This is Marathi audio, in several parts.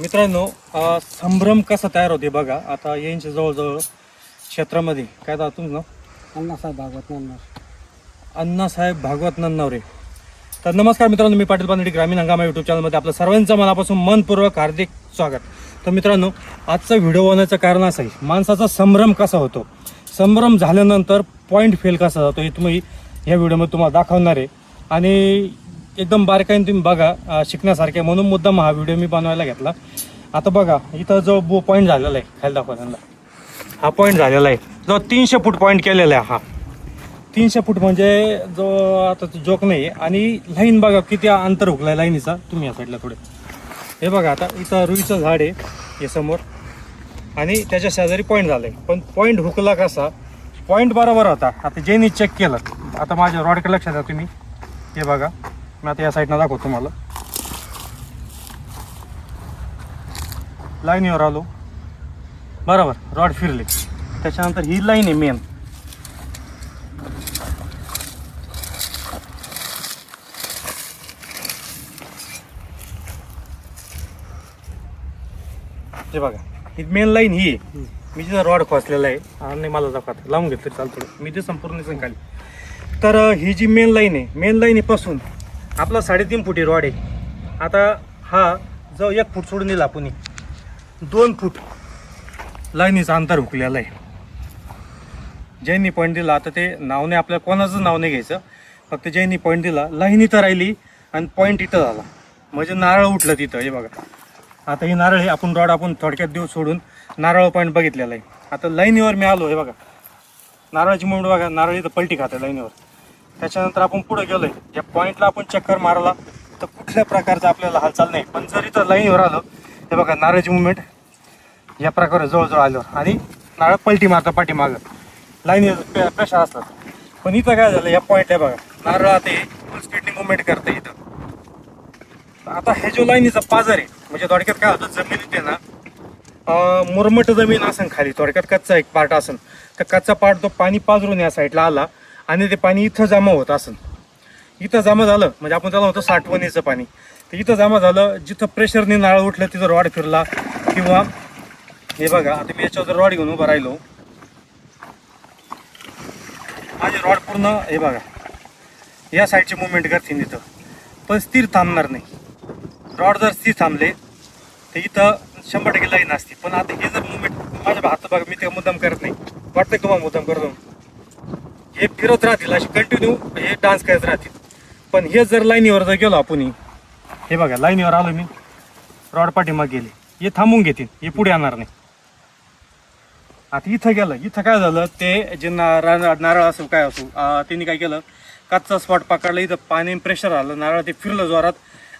मित्रांनो, संभ्रम कसा तयार होते बघा. आता यांच्या जवळजवळ क्षेत्रामध्ये काय तर तुमचं नाव? अण्णासाहेब भागवत नन्नावरे. तर नमस्कार मित्रांनो, मी पाटील पानडी ग्रामीण हंगामा यूट्यूब चॅनलमध्ये आपलं सर्वांचं मनापासून मनपूर्वक हार्दिक स्वागत. तर मित्रांनो, आजचा व्हिडिओ बनवण्याचं कारण असं आहे, माणसाचा संभ्रम कसा होतो, संभ्रम झाल्यानंतर पॉईंट फेल कसा जातो हे तुम्ही ह्या व्हिडिओमध्ये तुम्हाला दाखवणार आहे. आणि एकदम बारकाईने तुम्ही बघा, शिकण्यासारखे, म्हणून मुद्दाम हा व्हिडिओ मी बनवायला घेतला. आता बघा, इथं जो पॉईंट झालेला आहे, खाली दाखवा त्यांना, हा पॉईंट झालेला आहे जो 300 फूट पॉईंट केलेला आहे. हा 300 फूट म्हणजे जो आता जोक नाही आहे. आणि लाईन बघा किती अंतर हुकलाय लाईनीचा. तुम्ही या साईडला थोडे हे बघा. आता इथं रुईचं झाड आहे हे समोर, आणि त्याच्या शेजारी पॉईंट झालाय. पण पॉईंट हुकला कसा, पॉईंट बरोबर होता. आता ज्यांनी चेक केलं, आता माझ्या रॉडकडे लक्षात द्या तुम्ही, हे बघा, मी आता या साईडनं दाखवतो तुम्हाला. लाईनीवर आलो बरोबर, रॉड फिरले, त्याच्यानंतर ही लाईन आहे मेन. हे बघा, ही मेन लाईन ही आहे. मी जिथं रॉड खोसलेला आहे, आणि मला दाखवत लावून घेतलं चालतं, मी ते संपूर्ण सांगाल. तर ही जी मेन लाईन आहे, मेन लाईनीपासून आपला 3.5 फुटी रॉड आहे. आता हा जो 1 फूट सोडून दिला आपण, 2 फूट लाईनीचं अंतर हुकलेलं आहे. ज्यांनी पॉईंट दिला, आता ते नावने आपल्याला कोणाचं नाव नाही घ्यायचं, फक्त ज्यांनी पॉईंट दिला, लाईन इथं राहिली आणि पॉईंट इथं झाला, म्हणजे नारळ उठलं तिथं. हे बघा, आता ही नारळ, हे आपण रॉड आपण थोडक्यात दिवस सोडून नारळ पॉईंट बघितलेला आहे. आता लाईनीवर मी आलो, हे बघा नारळाची मुंड बघा, नारळ इथं पलटी खाते लाईनीवर. त्याच्यानंतर आपण पुढे गेलोय, या पॉईंटला आपण चक्कर मारला तर कुठल्या प्रकारचं आपल्याला हालचाल नाही. पण जर इथं लाईनीवर आलं, हे बघा नारळाची मुवमेंट या प्रकारे जवळजवळ आल्यावर, आणि नारळ पलटी मारतं पाठीमागं, लाईनीवर प्रेशर असतात. पण इथं काय झालं, या पॉईंट आहे बघा, नारळ आता फुल स्पीडने मुवमेंट करतं इथं. आता हे जो लाईनीचा पाजर आहे, म्हणजे थोडक्यात काय होतं, जमिनीत आहे ना, मुरमट जमीन असेल खाली, थोडक्यात कच्चा एक पार्ट असेल, तर कच्चा पार्ट तो पाणी पाजरून या साईडला आला, आणि ते पाणी इथं जमा होत असेल. इथं जमा झालं म्हणजे आपण त्याला म्हणतो साठवणीचं पाणी. तर इथं जमा झालं, जिथं प्रेशरने नारळ उठलं तिथं रॉड फिरला, किंवा हे बघा, आता मी याच्यावर रॉड घेऊन उभं राहिलो, माझे रॉड पूर्ण हे बघा या साईडची मुवमेंट करतील इथं, पण स्थिर थांबणार नाही. रॉड जर स्थिर थांबले तर इथं 100% लाईन असते. पण आता हे जर मुवमेंट माझ्या हात बघा, मी ते मुद्दाम करत नाही, वाटतंय तुम्हाला मुद्दाम करतो, हे फिरत राहतील, असे कंटिन्यू हे डान्स करत राहतील. पण हे जर लाईनीवर जर गेलो आपण, हे बघा लाईनीवर आलो मी, रॉड पाठीमाग गेले, हे थांबून घेतील, हे पुढे येणार नाही. आता इथं गेलं, इथं काय झालं, ते जे नारळ असो काय असो, त्यांनी काय केलं, कच्चा स्पॉट पकडला, इथं पाणी प्रेशर आलं, नारळ ते फिरलं जोरात,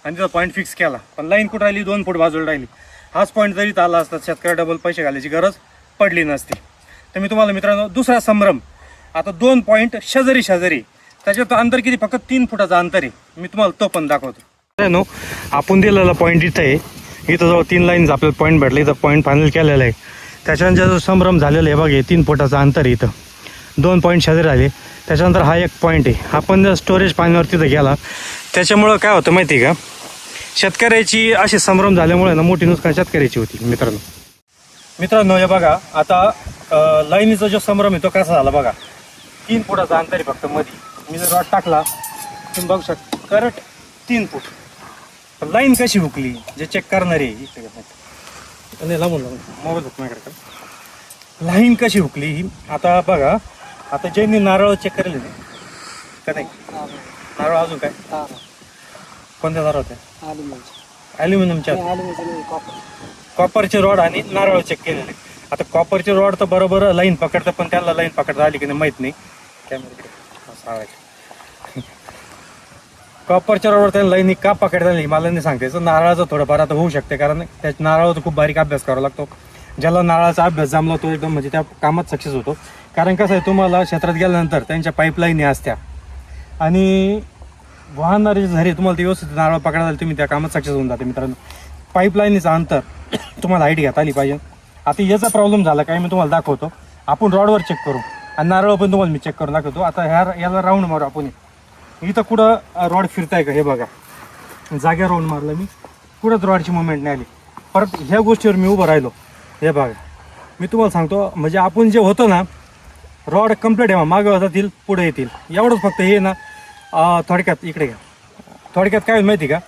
आणि तिथं पॉईंट फिक्स केला. पण लाईन कुठं राहिली, 2 फूट बाजूला राहिली. हाच पॉईंट जरी आला असता, शेतकरी डबल पैसे घालायची गरज पडली नसती. तर मी तुम्हाला मित्रांनो दुसरा संभ्रम, आता 2 पॉईंट शेजारी शेजारी, त्याच्यात अंतर किती, फक्त 3 फुटाचं अंतर आहे. मी तुम्हाला तो पण दाखवतो. आपण दिलेला पॉईंट इथं आहे, इथं जवळ 3 लाईनचा आपल्याला पॉईंट भेटला, इथं पॉईंट फायनल केलेला आहे. त्याच्यानंतर जो संभ्रम झालेला आहे बघा, 3 फुटाचं अंतर आहे, इथं 2 पॉईंट शेजारी झाले. त्याच्यानंतर हा एक पॉईंट आहे, हा पण जर स्टोरेज पाण्यावर तिथं गेला, त्याच्यामुळं काय होतं माहिती आहे का, शेतकऱ्याची अशी संभ्रम झाल्यामुळे ना मोठी नुकसान शेतकऱ्याची होती. मित्रांनो हे बघा, आता लाईनीचा जो संभ्रम आहे तो कसा झाला बघा, 3 फुटाचा अंतर आहे फक्त मध्ये. मी जर रॉड टाकला, तुम्ही बघू शकता, करंट 3 फूट. लाईन कशी हुकली, जे चेक करणारे मोबाईल लाईन कशी हुकली ही, आता बघा, आता ज्यांनी नारळ चेक करेल का नाही, नारळ अजून काय कोणत्या नारळ होत्या, ॲल्युमिनियमच्या, कॉपरचे रॉड आणि नारळ चेक केलेले. आता कॉपरचे रॉड तर बरोबर लाईन पकडतं, पण त्याला लाईन पकडता आली की नाही माहीत नाही. कॉपरच्या रॉडवर त्याला लाईन का पकडता नाही मला नाही सांगते. नारळाचं थोडंफार आता होऊ शकते, कारण त्या नारळाचा खूप बारीक अभ्यास करावा लागतो. ज्याला नारळाचा अभ्यास जमला तो एकदम म्हणजे त्या कामात सक्सेस होतो. कारण कसं आहे, तुम्हाला क्षेत्रात गेल्यानंतर त्यांच्या पाईपलाईन असत्या, आणि वाहणारे झरे तुम्हाला ते व्यवस्थित नारळ पकडायला तुम्ही त्या कामात सक्सेस होऊन जाते. मित्रांनो, पाईपलाईनीचं अंतर तुम्हाला हाईट घेता आली पाहिजे. आता याचा प्रॉब्लेम झाला काय, मी तुम्हाला दाखवतो. आपण रॉडवर चेक करू, आणि नारळ पण तुम्हाला मी चेक करून दाखवतो. आता याला राऊंड मारू आपण, इथं कुठं रॉड फिरताय का हे बघा, जाग्या राऊंड मारलं मी, कुठंच रॉडची मुवमेंट नाही आली. परत ह्या गोष्टीवर मी उभं राहिलो. हे बघा मी तुम्हाला सांगतो, म्हणजे आपण जे होतो ना रॉड कम्प्लीट आहे, मागं जातील पुढे येतील एवढंच फक्त हे ना. थोडक्यात इकडे घ्या. थोडक्यात काय होईल माहिती का,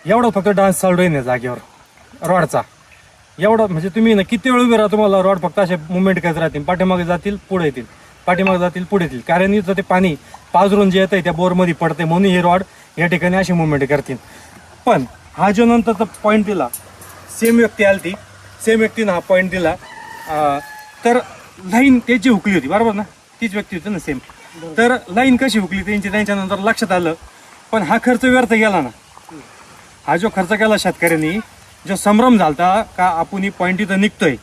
एवढं फक्त डान्स चालू आहे ना जागेवर रॉडचा. एवढं म्हणजे तुम्ही ना किती वेळ उभे राहा, तुम्हाला रॉड फक्त असे मुवमेंट करत राहतील, पाठीमागे जातील पुढे येतील, पाठीमागे जातील पुढे येतील. कारण इथं ते पाणी पाझरून जे येतं त्या बोरमध्ये पडते म्हणून हे रॉड या ठिकाणी अशी मुवमेंट करतील. पण हा जो नंतरचा पॉईंट दिला, सेम व्यक्ती आली ती, सेम व्यक्तीनं हा पॉईंट दिला, तर लाईन त्याची हुकली होती बरोबर ना, तीच व्यक्ती होती ना सेम. तर लाईन कशी हुकली त्यांच्यानंतर लक्षात आलं. पण हा खर्च व्यर्थ गेला ना. हा जो खर्च केला शेतकऱ्यांनी, जो संभ्रम झालता का आपण ही पॉईंट इथं निघतोय,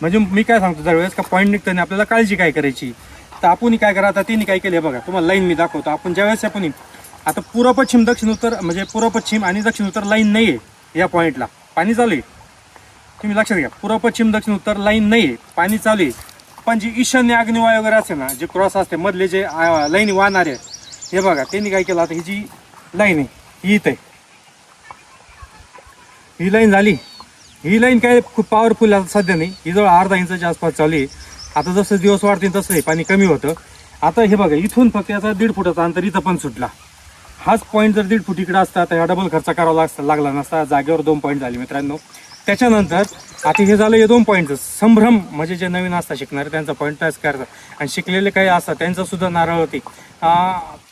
म्हणजे मी काय सांगतो दरवेळेस का पॉईंट निघताना आपल्याला काळजी काय करायची, तर आपण काय करा. आता तिने काय केलं बघा, तुम्हाला लाईन मी दाखवतो. आपण ज्यावेळेस आपण आता पूर्व पश्चिम दक्षिण उत्तर म्हणजे पूर्व पश्चिम आणि दक्षिण उत्तर लाईन नाही आहे या पॉईंटला, पाणी चालू आहे. तुम्ही लक्षात घ्या, पूर्व पश्चिम दक्षिण उत्तर लाईन नाही आहे, पाणी चालू आहे. पण जी ईशान्य अग्निवाय वगैरे असते ना, जे क्रॉस असते मधले जे लाईन वाहणारे, हे बघा त्यांनी काय केलं. आता ही जी लाईन आहे ही इथं आहे, ही लाईन झाली. ही लाईन काय खूप पॉवरफुल आहे सध्या नाही, ही जवळ अर्धा इंचाच्या आसपास चालू आहे. आता जसं दिवस वाढतील तसं पाणी कमी होतं. आता हे बघा इथून फक्त याचा 1.5 फुटाचा अंतर इथं पण सुटला. हाच पॉईंट जर 1.5 फूट इकडे असता तर डबल खर्च करावा लागला नसता. जागेवर 2 पॉईंट झाले मित्रांनो. त्याच्यानंतर आता हे झालं हे 2 पॉईंटचं संभ्रम, म्हणजे जे नवीन असतात शिकणारे त्यांचा पॉईंट टच करतात, आणि शिकलेले काही असतात त्यांचं सुद्धा नारळ होती.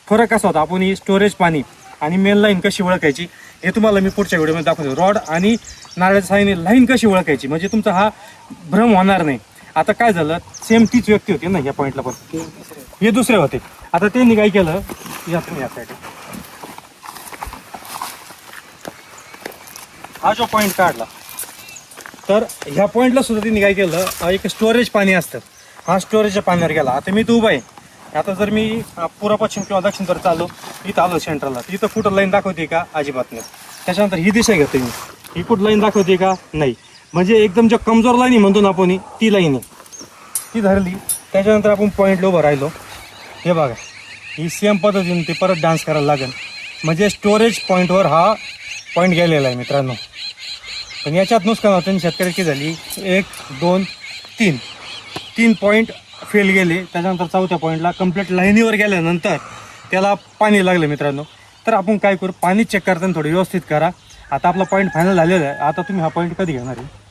फरक असा होता, आपण ही स्टोरेज पाणी आणि मेन लाईन कशी ओळखायची हे तुम्हाला मी पुढच्या व्हिडिओमध्ये दाखवतो. रॉड आणि नारळाच्या साहाय्याने लाईन कशी ओळखायची म्हणजे तुमचा हा भ्रम होणार नाही. आता काय झालं, सेम तीच व्यक्ती होती ना या पॉईंटला, पण हे दुसरे होते. आता त्यांनी काय केलं, यासाठी हा जो पॉईंट काढला, तर ह्या पॉईंटला सुद्धा त्यांनी काय केलं, एक स्टोरेज पाणी असतं, हा स्टोरेजच्या पाण्यावर गेला. आता मी तो उभा आहे. आता जर मी पूर्व पश्चिम किंवा दक्षिण तर चालू, इथं आलो सेंट्रलला, इथं कुठं लाईन दाखवते का, अजिबात नाही. त्याच्यानंतर ही दिशा घेते मी, ही कुठं लाईन दाखवते का, नाही. म्हणजे एकदम जो कमजोर लाईन म्हणतो ना आपण, ती लाईन आहे, ती धरली. त्याच्यानंतर आपण पॉईंटला उभं राहिलो. हे बघा ही सेम पद्धतीने ते परत डान्स करायला लागेल. म्हणजे स्टोरेज पॉईंटवर हा पॉईंट गेलेला आहे मित्रांनो. पण याच्यात नुकसान होतं शेतकऱ्याची झाली 1 2 3 पॉईंट फेल गेले. त्याच्यानंतर 4थ्या पॉईंटला कम्प्लीट लाईनीवर गेल्यानंतर त्याला पाणी लागलं मित्रांनो. तर आपण काय करू, पाणी चेक करताना थोडं व्यवस्थित करा. आता आपला पॉईंट फायनल झालेला आहे. आता तुम्ही हा पॉईंट कधी घेणार आहे,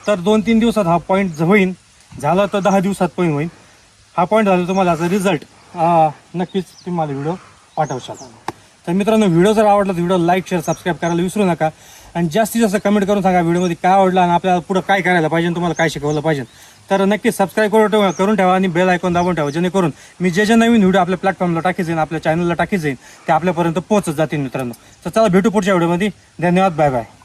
तर 2-3 दिवसात हा पॉईंट होईल. झाला तर 10 दिवसात पण होईल. हा पॉईंट झाला तुम्हाला याचा रिझल्ट नक्कीच तुम्ही मला व्हिडिओ पाठवशाल. तर मित्रांनो, व्हिडिओ जर आवडला तर व्हिडिओ लाईक शेअर सबस्क्राईब करायला विसरू नका. आणि जास्तीत जास्त कमेंट करून सांगा व्हिडिओमध्ये काय आवडलं आणि आपल्याला पुढं काय करायला पाहिजे, तुम्हाला काय शिकवलं पाहिजे. तर नक्की सबस्क्राईब करून ठेवा आणि बेल आयकॉन दाबून ठेवा, जेणेकरून मी जे नवीन व्हिडिओ आपल्या प्लॅटफॉर्मला टाकी जाईन, आपल्या चॅनलला टाकी जाईन, ते आपल्यापर्यंत पोहोचत जातील मित्रांनो. तर चला भेटू पुढच्या व्हिडिओमध्ये. धन्यवाद, बाय बाय.